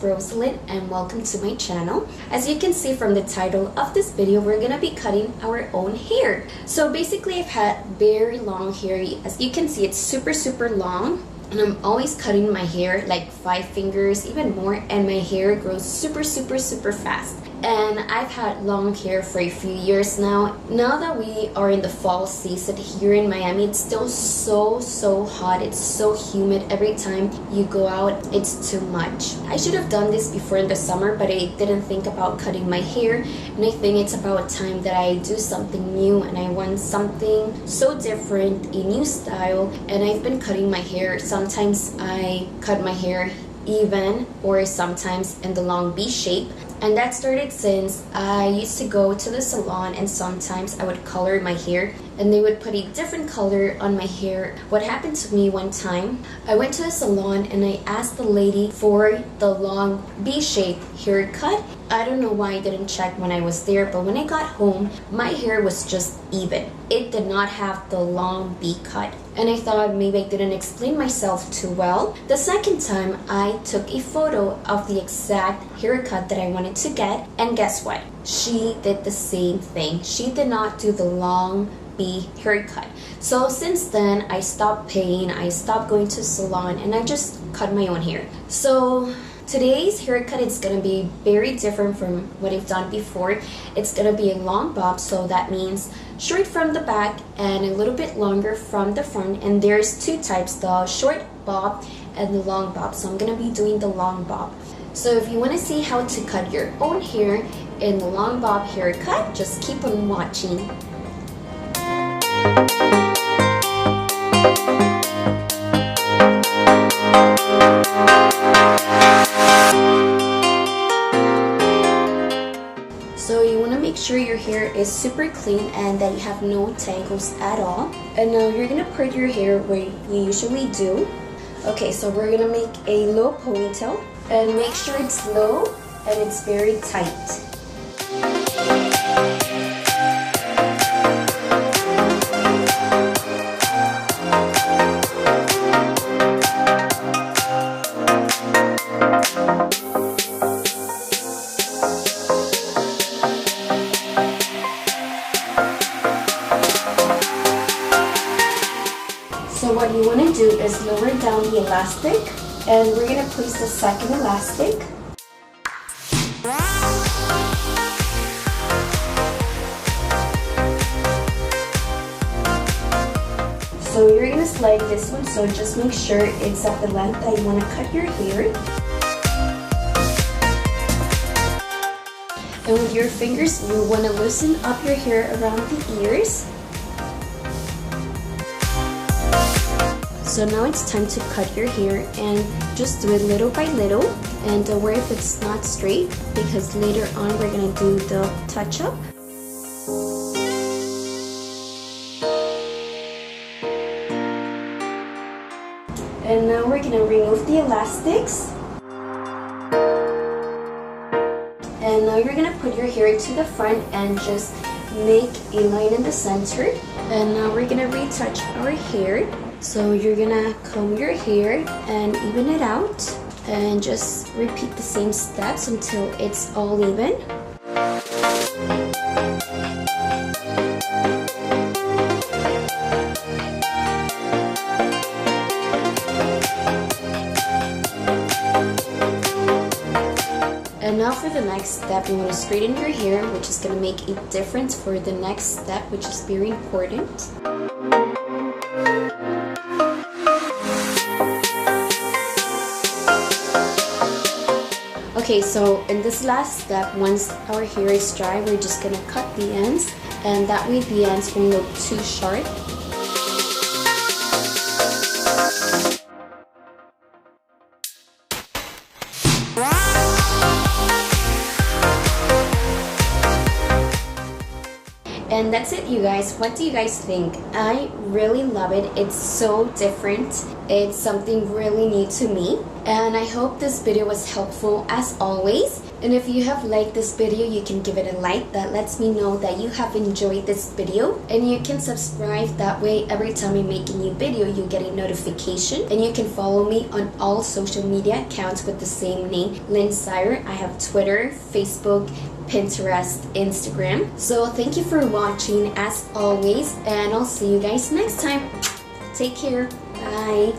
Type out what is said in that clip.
Rosalind and welcome to my channel. As you can see from the title of this video, we're gonna be cutting our own hair. So basically I've had very long hair. As you can see, it's super long. And I'm always cutting my hair like 5 fingers, even more, and my hair grows super fast. And I've had long hair for a few years now. Now that we are in the fall season here in Miami, it's still so hot. It's so humid. Every time you go out, it's too much. I should have done this before in the summer, but I didn't think about cutting my hair. And I think it's about time that I do something new, and I want something so different, a new style. And I've been cutting my hair. Sometimes I cut my hair even, or sometimes in the long V shape. And that started since I used to go to the salon, and sometimes I would color my hair and they would put a different color on my hair. What happened to me one time, I went to the salon and I asked the lady for the long V-shape haircut. I don't know why I didn't check when I was there, but when I got home, my hair was just even. It did not have the long V cut. And I thought maybe I didn't explain myself too well. The second time, I took a photo of the exact haircut that I wanted to get, and guess what? She did the same thing. She did not do the long V haircut. So since then, I stopped paying, I stopped going to salon, and I just cut my own hair. So today's haircut is going to be very different from what I've done before. It's going to be a long bob, so that means short from the back and a little bit longer from the front. And there's 2 types, the short bob and the long bob. So I'm going to be doing the long bob. So if you want to see how to cut your own hair in the long bob haircut, just keep on watching. So you want to make sure your hair is super clean and that you have no tangles at all. And now you're going to part your hair where you usually do. Okay, so we're going to make a low ponytail, and make sure it's low and it's very tight. So what you want to do is lower down the elastic, and we're going to place the second elastic. So you're going to slide this one, so just make sure it's at the length that you want to cut your hair. And with your fingers, you want to loosen up your hair around the ears. So now it's time to cut your hair, and just do it little by little, and don't worry if it's not straight, because later on we're going to do the touch-up. And now we're going to remove the elastics. And now you're going to put your hair to the front and just make a line in the center. And now we're going to retouch our hair. So you're gonna comb your hair and even it out, and just repeat the same steps until it's all even. And now for the next step, you want to straighten your hair, which is going to make a difference for the next step, which is very important. Okay, so in this last step, once our hair is dry, we're just gonna cut the ends, and that way the ends won't look too sharp. And that's it, you guys. What do you guys think? I really love it. It's so different. It's something really new to me. And I hope this video was helpful as always. And if you have liked this video, you can give it a like. That lets me know that you have enjoyed this video. And you can subscribe. That way, every time I make a new video, you get a notification. And you can follow me on all social media accounts with the same name, LynSire. I have Twitter, Facebook, Pinterest, Instagram. So thank you for watching as always, and I'll see you guys next time. Take care. Bye.